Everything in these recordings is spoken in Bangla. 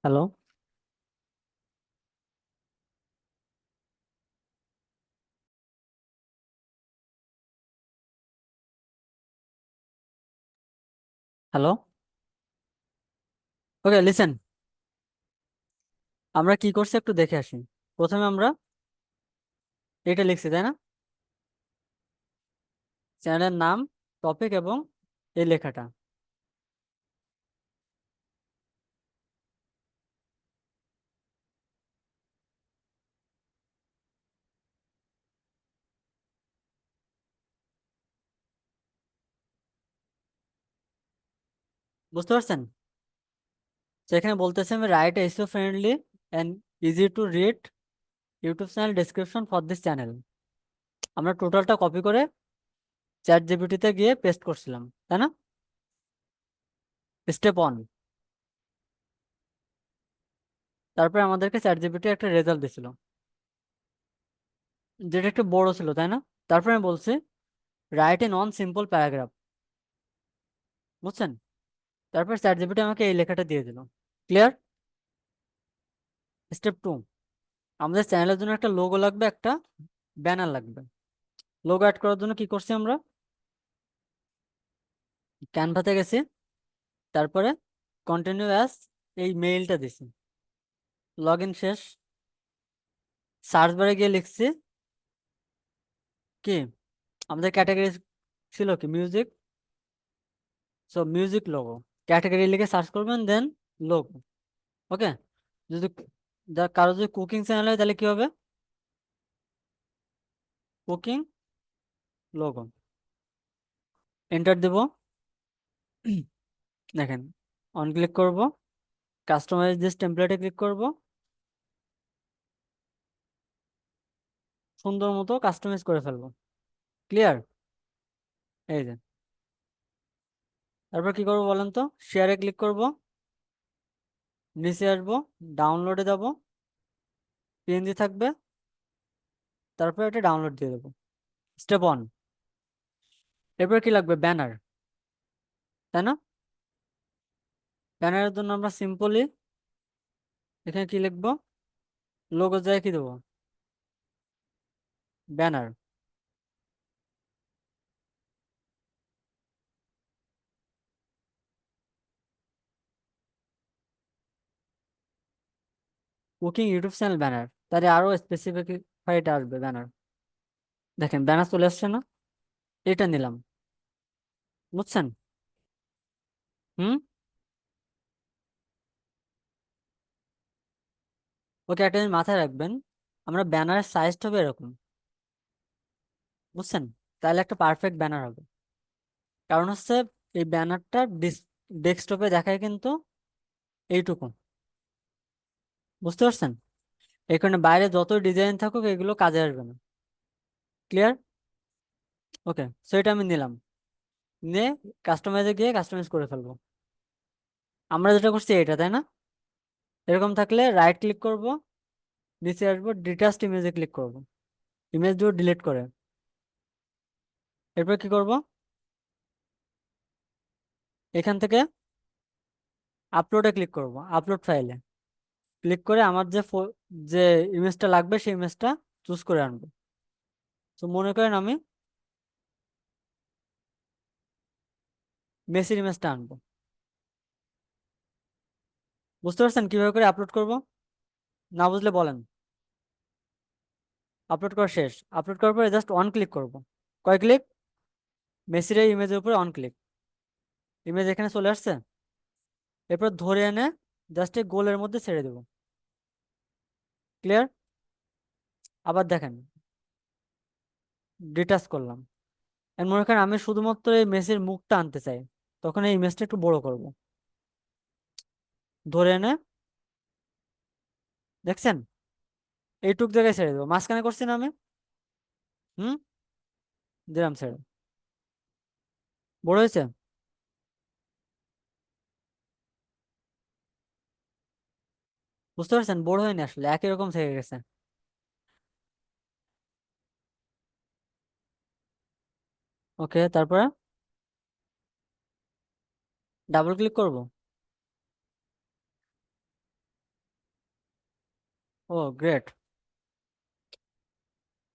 হ্যালো। হ্যালো। ওকে, লিসেন। আমরা কি করছি একটু দেখে আসি। প্রথমে আমরা এটা লিখছি, তাই না? চ্যানেলের নাম, টপিক এবং এই লেখাটা। বুঝতে পারছেন? সেখানে বলতেছে আমি write SEO friendly and easy to read YouTube channel description for this channel. আমরা টোটালটা কপি করে চ্যাট জিপিটিতে গিয়ে পেস্ট করছিলাম, তাই না? Step one. তারপরে আমাদেরকে চ্যাট জিপিটি একটা রেজাল্ট দিছিল, যেটা একটু বড় ছিল, তাই না? তারপরে আমি বলছি write a non simple paragraph. বুঝছেন? তারপর চ্যাট জিপিটি আমাকে এই লেখাটা দিয়ে দিল। ক্লিয়ার? Step two. আমাদের চ্যানেলের জন্য একটা লোগো লাগবে, একটা ব্যানার লাগবে। লোগো অ্যাড করার জন্য কি করছি আমরা? ক্যানভাতে গেছি, তারপরে কন্টিনিউ অ্যাজ এই মেইলটা দিছি, লগ ইন শেষ। সার্চ বারে গিয়ে লিখছি কি, আমাদের ক্যাটাগরি ছিল কি music, so music logo. Category লিখে সার্চ করবেন, দেন লোগো। ওকে। যদি কারো যদি কুকিং চ্যানেল হয় তাহলে কি হবে? Cooking logo. এন্টার দেব। দেখেন, অন ক্লিক করব, কাস্টমাইজ দিস টেমপ্লেটে ক্লিক করব, সুন্দর মতো কাস্টমাইজ করে ফেলবো। ক্লিয়ার? এই যে। তারপর কি করবো বলেন তো? শেয়ারে ক্লিক করব, নিচে আসবো, ডাউনলোডে যাব, পিএনজি থাকবে, তারপর এটা ডাউনলোড দিয়ে দেবো। Step one. এরপর কি লাগবে? ব্যানার, তাই না? ব্যানারের জন্য আমরা সিম্পলি এখানে কি লিখবো? লোগো যায় কি দেবো? Banner. Cooking YouTube channel banner, তাহলে আরো স্পেসিফাইড আসবে ব্যানার। দেখেন ব্যানার চলে আসছে না? এটা নিলাম। বুঝছেন? হুম। ওকে, একটা জিনিস মাথায় রাখবেন, আমরা ব্যানারের সাইজটা হবে এরকম। বুঝছেন? তাহলে একটা পারফেক্ট ব্যানার হবে। কারণ হচ্ছে এই ব্যানারটা ডেস্কটপে দেখায় কিন্তু এইটুকু। বুঝতে পারছেন? এই কারণে বাইরে যত ডিজাইন থাকুক এগুলো কাজে আসবে না। ক্লিয়ার? ওকে, সো এটা আমি নিলাম, নিয়ে কাস্টমাইজে গিয়ে কাস্টমাইজ করে ফেলবো। আমরা যেটা করছি এটা, তাই না? এরকম থাকলে রাইট ক্লিক করব, নিচে আসবো, ডিটাচড ইমেজে ক্লিক করব, ইমেজ দিয়ে ডিলিট করে। এরপর কি করব? এখান থেকে আপলোডে ক্লিক করব, আপলোড ফাইলে ক্লিক করে আমার যে ইমেজটা লাগবে সেই ইমেজটা চুজ করে আনবো। তো মনে করেন আমি মেসির ইমেজটা আনবো। বুঝতে পারছেন কিভাবে করে আপলোড করব? না বুঝলে বলেন। আপলোড করা শেষ। আপলোড করার পরে জাস্ট অন ক্লিক করব। কয় ক্লিক? মেসির এই ইমেজের উপরে অন ক্লিক। ইমেজ এখানে চলে আসছে। এরপর ধরে এনে জাস্ট এই গোলের মধ্যে ছেড়ে দেবো। ক্লিয়ার? আবার দেখেন, ডিটাচ করলাম। এর মনে করেন আমি শুধুমাত্র এই মেসির মুখটা আনতে চাই, তখন এই ইমেজটা একটু বড় করব। ধরে এনে, দেখছেন, এইটুক জায়গায় ছেড়ে দেবো। মাঝখানে করছি না আমি? হুম। দিলাম ছেড়ে। বড় হয়েছে? বুঝতে পারছেন? বড় হয়নি, আসলে একই রকম থেকে গেছে। ওকে, তারপরে ডাবল ক্লিক করব। ও গ্রেট,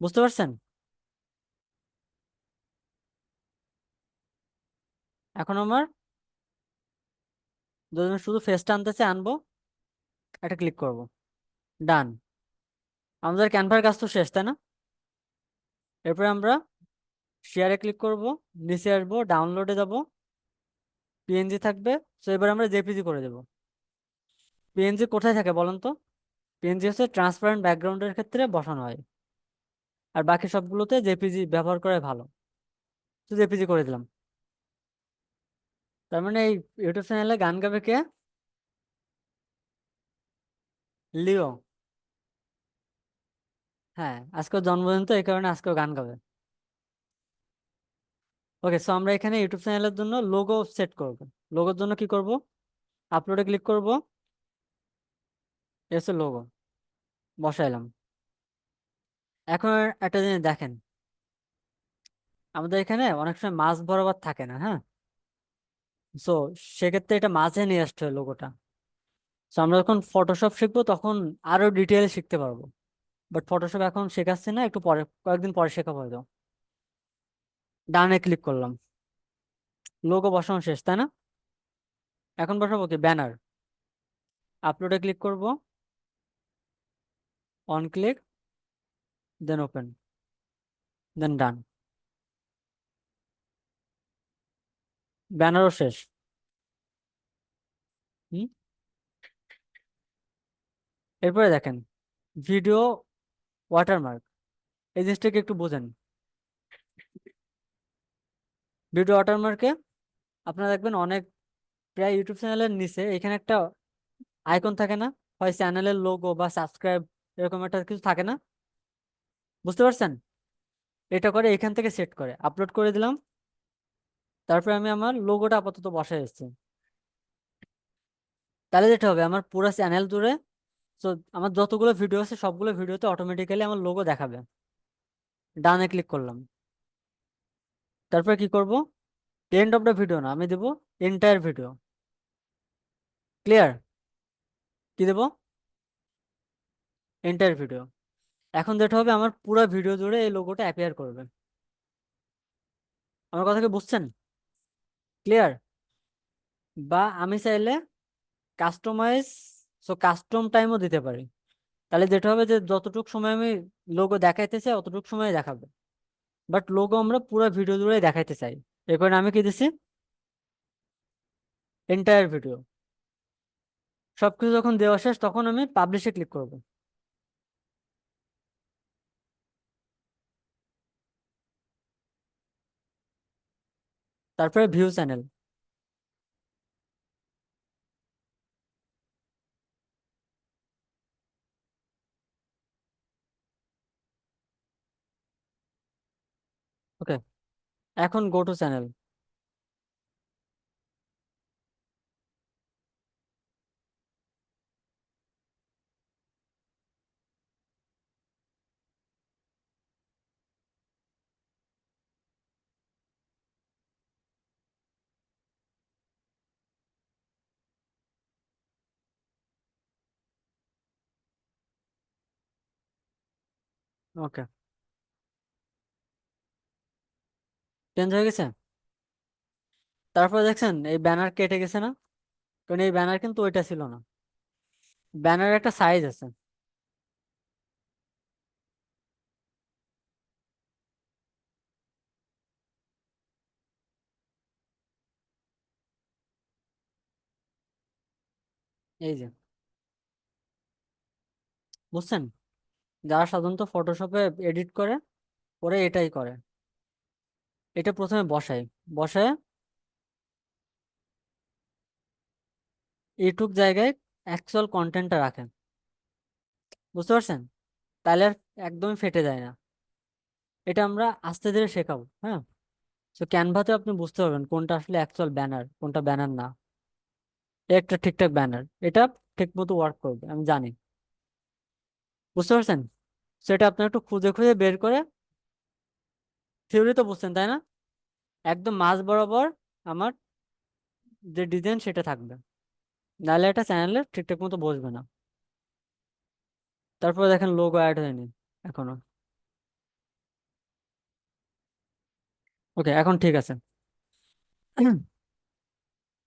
বুঝতে পারছেন? এখন আমার যদি আমি শুধু ফেসটা আনতে চাই আনবো, এটা ক্লিক করব, ডান। আমাদের ক্যানভার কাজ তো শেষ, তাই না? এরপরে আমরা শেয়ারে ক্লিক করব, নিচে আসবো, ডাউনলোডে যাব, পিএনজি থাকবে। তো এবার আমরা জেপিজি করে দেব। পিএনজি কোথায় থাকে বলেন তো? পিএনজি হচ্ছে ট্রান্সপারেন্ট ব্যাকগ্রাউন্ডের ক্ষেত্রে বসানো হয়, আর বাকি সবগুলোতে জেপিজি ব্যবহার করে ভালো। তো জেপিজি করে দিলাম। তার মানে এই ইউটিউব চ্যানেলে গান গাবে কে? লিও। হ্যাঁ, আজকেও জন্মদিন তো, এই কারণে আজকেও গান গাবে। ওকে, সো আমরা এখানে ইউটিউব চ্যানেলের জন্য লোগো সেট করব। লোগোর জন্য কি করব? আপলোডে ক্লিক করব, এসে লোগো বসাইলাম। এখন একটা জিনিস দেখেন, আমাদের এখানে অনেক সময় মাঝ বরাবর থাকে না, হ্যাঁ? সো সেক্ষেত্রে এটা মাঝে নিয়ে আসতে হয় লোগোটা। সো আমরা যখন ফটোশপ শিখবো তখন আরো ডিটেইলে শিখতে পারবো, বাট ফটোশপ এখন শেখাচ্ছি না, একটু পরে, কয়েকদিন পরে শেখাবো হয়তো। ডানে ক্লিক করলাম, লোগো বসানো শেষ, তাই না? এখন বসাবো কি? ব্যানার। আপলোডে ক্লিক করব, অন ক্লিক, দেন ওপেন, দেন ডান। ব্যানারও শেষ। হুম। এরপরে দেখেন, ভিডিও ওয়াটারমার্ক, এই জিনিসটাকে একটু বোঝেন। ভিডিও ওয়াটারমার্কে আপনারা দেখবেন অনেক, প্রায় ইউটিউব চ্যানেলের নিচে এখানে একটা আইকন থাকে না? হয় চ্যানেলের লোগো বা সাবস্ক্রাইব, এরকম একটা কিছু থাকে না? বুঝতে পারছেন? এটা করে এখান থেকে সেট করে আপলোড করে দিলাম। তারপরে আমি আমার লোগোটা আপাতত বসায় এসেছি। তাহলে যেটা হবে, আমার পুরো চ্যানেল জুড়ে, তো আমার যতগুলো ভিডিও আছে সবগুলো ভিডিওতে অটোমেটিক্যালি আমার লোগো দেখাবে। ডানে ক্লিক করলাম। তারপরে কি করব? এন্ড অফ দ্য ভিডিও না, আমি দেবো এন্টায়ার ভিডিও। ক্লিয়ার? কি দেবো? Entire video. এখন যেটা হবে, আমার পুরো ভিডিও জুড়ে এই লোগোটা অ্যাপিয়ার করবে। আমার কথা কি বুঝছেন? ক্লিয়ার? বা আমি চাইলে কাস্টমাইজ, কাস্টম টাইমও দিতে পারি। তাহলে যেটা হবে যে যতটুকু সময় আমি লোগো দেখাইতে চাই অতটুকু সময় দেখাবে, বাট লোগো আমরা পুরো ভিডিও জুড়ে দেখাইতে চাই। এর কারণে আমি কি দিছি? Entire video. সবকিছু যখন দেওয়া শেষ তখন আমি পাবলিশে ক্লিক করব। তারপরে ভিউ চ্যানেল। ওকে, এখন go to channel. Okay, change হয়ে গেছে। তারপর দেখছেন এই ব্যানার কেটে গেছে না? কারণ এই ব্যানার কিন্তু ওইটা ছিল না। ব্যানার একটা সাইজ আছে। এই যে, বুঝছেন? যারা সাধারণত ফটোশপে এডিট করে, ওরা এটাই করে। এটা প্রথমে বসাই, বসায় এইটুক জায়গায় অ্যাকচুয়াল কন্টেন্টটা রাখেন। বুঝতে পারছেন? তাহলে আর একদমই ফেটে যায় না। এটা আমরা আস্তে ধীরে শেখাবো, হ্যাঁ? তো ক্যানভাতে আপনি বুঝতে পারবেন কোনটা আসলে অ্যাকচুয়াল ব্যানার, কোনটা ব্যানার না। এ একটা ঠিকঠাক ব্যানার, এটা ঠিক মতো ওয়ার্ক করবে আমি জানি। বুঝতে পারছেন? সেটা আপনি একটু খুঁজে খুঁজে বের করে, থিওরি তো বুঝছেন তাই না? একদম মাঝ বরাবর আমার যে ডিজাইন সেটা থাকবে, নাহলে এটা চ্যানেলে ঠিকঠাক মতো বসবে না। তারপরে দেখেন লোগো অ্যাড হয়নি এখনো। ওকে, এখন ঠিক আছে।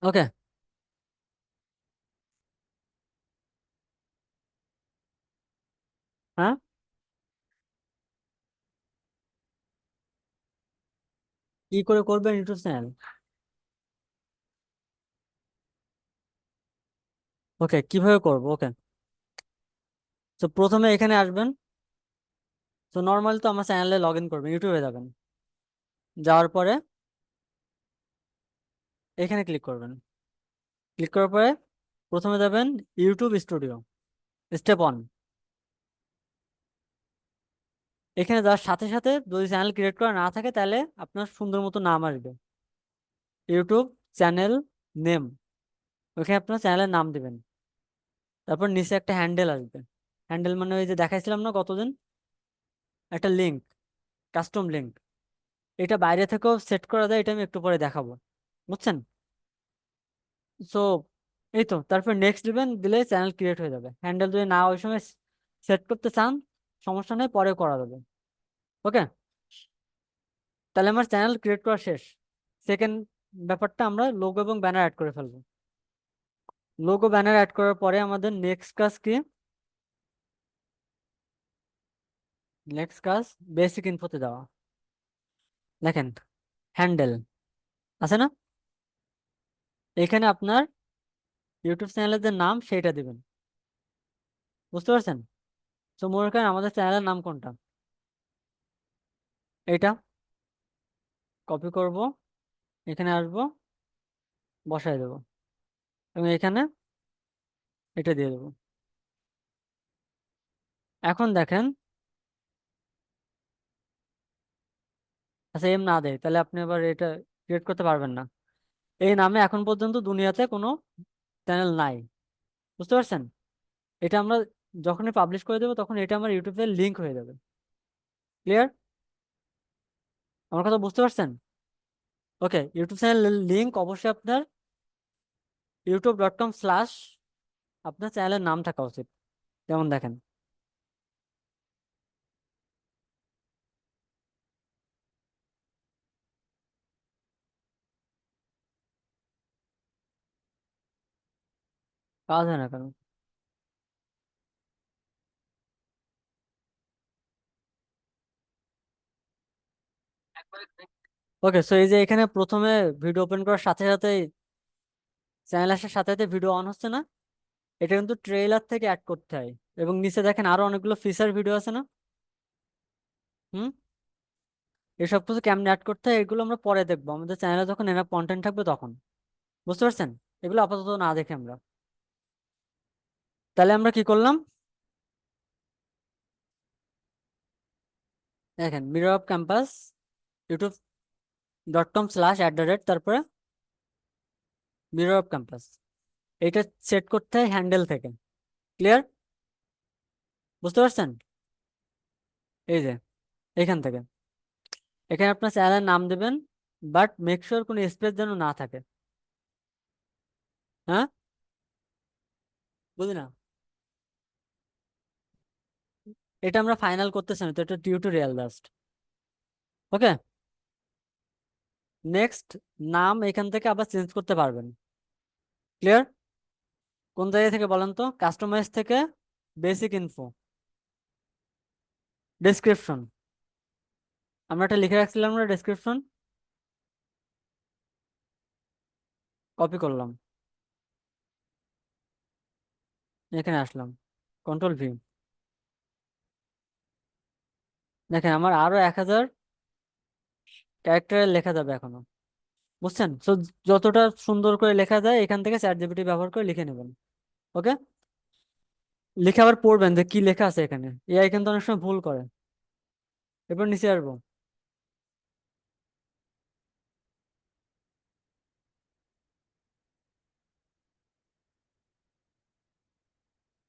ওকে। হ্যাঁ, কি করে করবেন ইউটিউব চ্যানেল? ওকে, কিভাবে করবো? ওকে, তো প্রথমে এখানে আসবেন। তো নর্মালি তো আমার চ্যানেলে লগ ইন করবেন, ইউটিউবে যাবেন। যাওয়ার পরে এখানে ক্লিক করবেন। ক্লিক করার পরে প্রথমে যাবেন ইউটিউব স্টুডিও, স্টেপ ওয়ান। এখানে যাওয়ার সাথে সাথে যদি চ্যানেল ক্রিয়েট করা না থাকে তাহলে আপনার সুন্দর মতো নাম আসবে, ইউটিউব চ্যানেল নেম। ওখানে আপনার চ্যানেলের নাম দিবেন। তারপর নিচে একটা হ্যান্ডেল আসবে। হ্যান্ডেল মানে ওই যে দেখাইছিলাম না গতদিন, একটা লিঙ্ক, কাস্টম লিঙ্ক। এটা বাইরে থেকেও সেট করা যায়, এটা আমি একটু পরে দেখাবো। বুঝছেন? সো এই তো, তারপর নেক্সট দিবেন, দিলে চ্যানেল ক্রিয়েট হয়ে যাবে। হ্যান্ডেল যদি না ওই সময় সেট করতে চান, সমস্যা নেই, পরে করা যাবে। ওকে, তাহলে আমার চ্যানেল ক্রিয়েট করা শেষ। সেকেন্ড ব্যাপারটা, আমরা লোগো এবং ব্যানার অ্যাড করে ফেলবো। লোগো ব্যানার অ্যাড করার পরে আমাদের নেক্সট কাজ কি? নেক্সট কাজ বেসিক ইনফোতে যাওয়া। দেখেন, হ্যান্ডেল আছে না? এখানে আপনার ইউটিউব চ্যানেলের যে নাম সেইটা দিবেন। বুঝতে পারছেন? তো মনে করেন আমাদের চ্যানেলের নাম কোনটা, এইটা। কপি করব, এখানে আসবো, বসাই দেবো, এবং এখানে এটা দিয়ে দেবো। এখন দেখেন, আচ্ছা এম না দেয় তাহলে আপনি আবার এটা ক্রিয়েট করতে পারবেন না। এই নামে এখন পর্যন্ত দুনিয়াতে কোনো চ্যানেল নাই। বুঝতে পারছেন? এটা আমরা যখনই পাবলিশ করে দেবো তখন এটা আমার ইউটিউবের লিঙ্ক হয়ে যাবে। ক্লিয়ার? আমার কথা বুঝতে পারছেন? ওকে, ইউটিউব চ্যানেল লিঙ্ক অবশ্যই আপনার youtube.com/ আপনার চ্যানেলের নাম থাকা উচিত। যেমন দেখেন, কাজ হয় না কেন? ওকে, সো এই যে এখানে প্রথমে ভিডিও ওপেন করার সাথে সাথে, চ্যানেল আসার সাথে সাথে ভিডিও অন হচ্ছে না? এটা কিন্তু ট্রেইলার থেকে অ্যাড করতে হয়। এবং নিচে দেখেন আরো অনেকগুলো ফিচার ভিডিও আছে না? হুম, এসব কিছু কেমনে অ্যাড করতে হয় এগুলো আমরা পরে দেখবো, আমাদের চ্যানেলে যখন এনাফ কন্টেন্ট থাকবে তখন। বুঝতে পারছেন? এগুলো আপাতত না দেখে আমরা, তাহলে আমরা কি করলাম? দেখেন, মিরর অফ ক্যাম্পাস, youtube.com/@, তারপরে মিরর অফ ক্যাম্পাস। এটা সেট করতে হয় হ্যান্ডেল থেকে। ক্লিয়ার? বুঝতে পারছেন? এই যে এখান থেকে, এখানে আপনার চ্যানেলের নাম দেবেন, বাট মেক শিওর কোনো স্পেস যেন না থাকে। হ্যাঁ, বুঝলি না? এটা আমরা ফাইনাল করতেছি না তো, এটা টিউটোরিয়াল জাস্ট। ওকে, নেক্সট, নাম এখান থেকে আবার চেঞ্জ করতে পারবেন। ক্লিয়ার? কোন জায়গা থেকে বলেন তো? কাস্টমাইজ থেকে, বেসিক ইনফো, ডেসক্রিপশন। আমরা একটা লিখে রাখছিলাম না ডেসক্রিপশন? কপি করলাম, এখানে আসলাম, কন্ট্রোল V। দেখেন আমার আরো 1000 ক্যারেক্টারে লেখা যাবে এখনো। বুঝছেন? তো যতটা সুন্দর করে লেখা যায় এখান থেকে চ্যাট জিপিটি ব্যবহার করে লিখে নেবেন। ওকে, লিখে আবার পড়বেন যে কি লেখা আছে এখানে। এআই কিন্তু অনেক সময় ভুল করে। এরপর নিচে আসবো।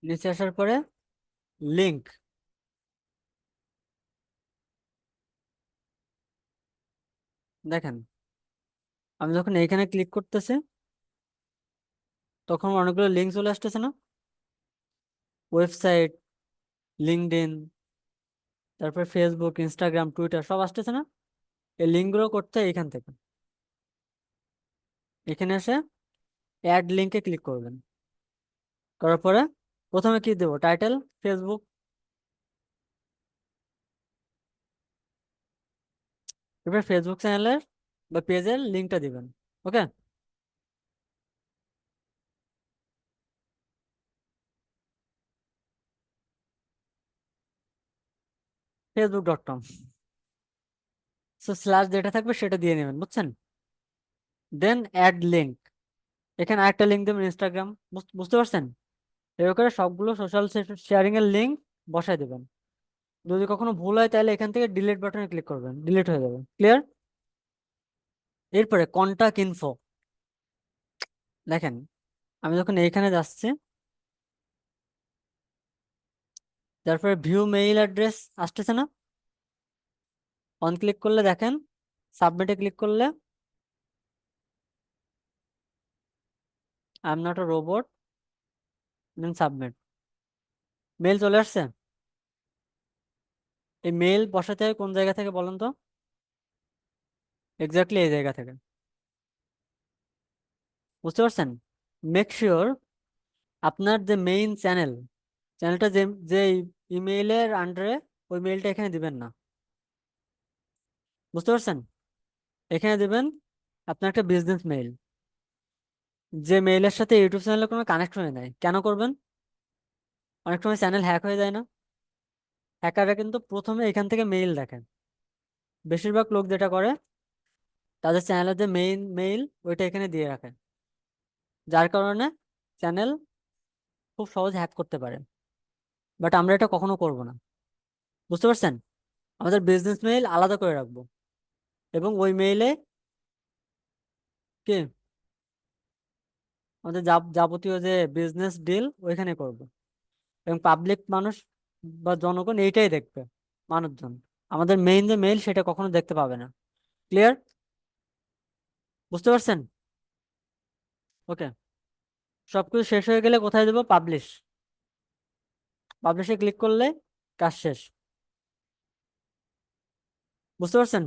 নিচে আসার পরে লিংক। দেখেন, আমি যখন এইখানে ক্লিক করতেছি তখন অনেকগুলো লিঙ্ক চলে আসতেছে না? ওয়েবসাইট, লিঙ্কডইন, তারপর ফেসবুক, ইনস্টাগ্রাম, টুইটার সব আসতেছে না? এই লিঙ্কগুলো করতে হয় এখান থেকে। এখানে এসে অ্যাড লিঙ্কে ক্লিক করবেন। করার পরে প্রথমে কি দেবো, টাইটেল ফেসবুক, এবার ফেসবুক চ্যানেলের বা পেজের লিঙ্কটা দিবেন। ওকে, facebook.com, সো স্ল্যাশ যেটা থাকবে সেটা দিয়ে নেবেন, বুঝছেন? দেন অ্যাড লিঙ্ক, এখানে আরেকটা লিঙ্ক দেবেন ইনস্টাগ্রাম, বুঝতে পারছেন? এভাবে করে সবগুলো সোশ্যাল শেয়ারিং এর লিঙ্ক বসায় দেবেন। যদি কখনো ভুল হয় তাহলে এখান থেকে ডিলিট বাটনে ক্লিক করবেন, ডিলিট হয়ে যাবে। ক্লিয়ার? এরপরে কন্টাক্ট ইনফো, দেখেন আমি যখন এইখানে যাচ্ছি, তারপরে ভিউ মেইল অ্যাড্রেস আসতেছে না? অন ক্লিক করলে দেখেন, সাবমিটে ক্লিক করলে I am not a robot, then submit, mail চলে আসছে। এই মেল বসাতে হয় কোন জায়গা থেকে বলেন তো? এক্স্যাক্টলি এই জায়গা থেকে, বুঝতে পারছেন? মেক শিওর আপনার যে মেইন চ্যানেলটা যে যে ইমেইলের আন্ডারে, ওই মেইলটা এখানে দিবেন না, বুঝতে পারছেন? এখানে দিবেন আপনার একটা বিজনেস মেইল, যে মেইলের সাথে ইউটিউব চ্যানেলের কোনো কানেকশনই নাই। কেন করবেন? অনেক সময় চ্যানেল হ্যাক হয়ে যায় না? হ্যাকাররা কিন্তু প্রথমে এখান থেকে মেইল দেখেন। বেশিরভাগ লোক যেটা করে, তাদের চ্যানেলের যে মেইন মেইল ওইটা এখানে দিয়ে রাখে, যার কারণে চ্যানেল খুব সহজ হ্যাক করতে পারে। বাট আমরা এটা কখনো করব না, বুঝতে পারছেন? আমাদের বিজনেস মেইল আলাদা করে রাখবো, এবং ওই মেইলে কি আমাদের যাবতীয় যে বিজনেস ডিল ওইখানে করব, এবং পাবলিক মানুষ বা জনগণ এইটাই দেখবে, মানুষজন। আমাদের মেইন যে মেইল সেটা কখনো দেখতে পাবে না। ক্লিয়ার? বুঝতে পারছেন? ওকে, সবকিছু শেষ হয়ে গেলে কোথায় দেবো? পাবলিশ, পাবলিশে ক্লিক করলে কাজ শেষ। বুঝতে পারছেন?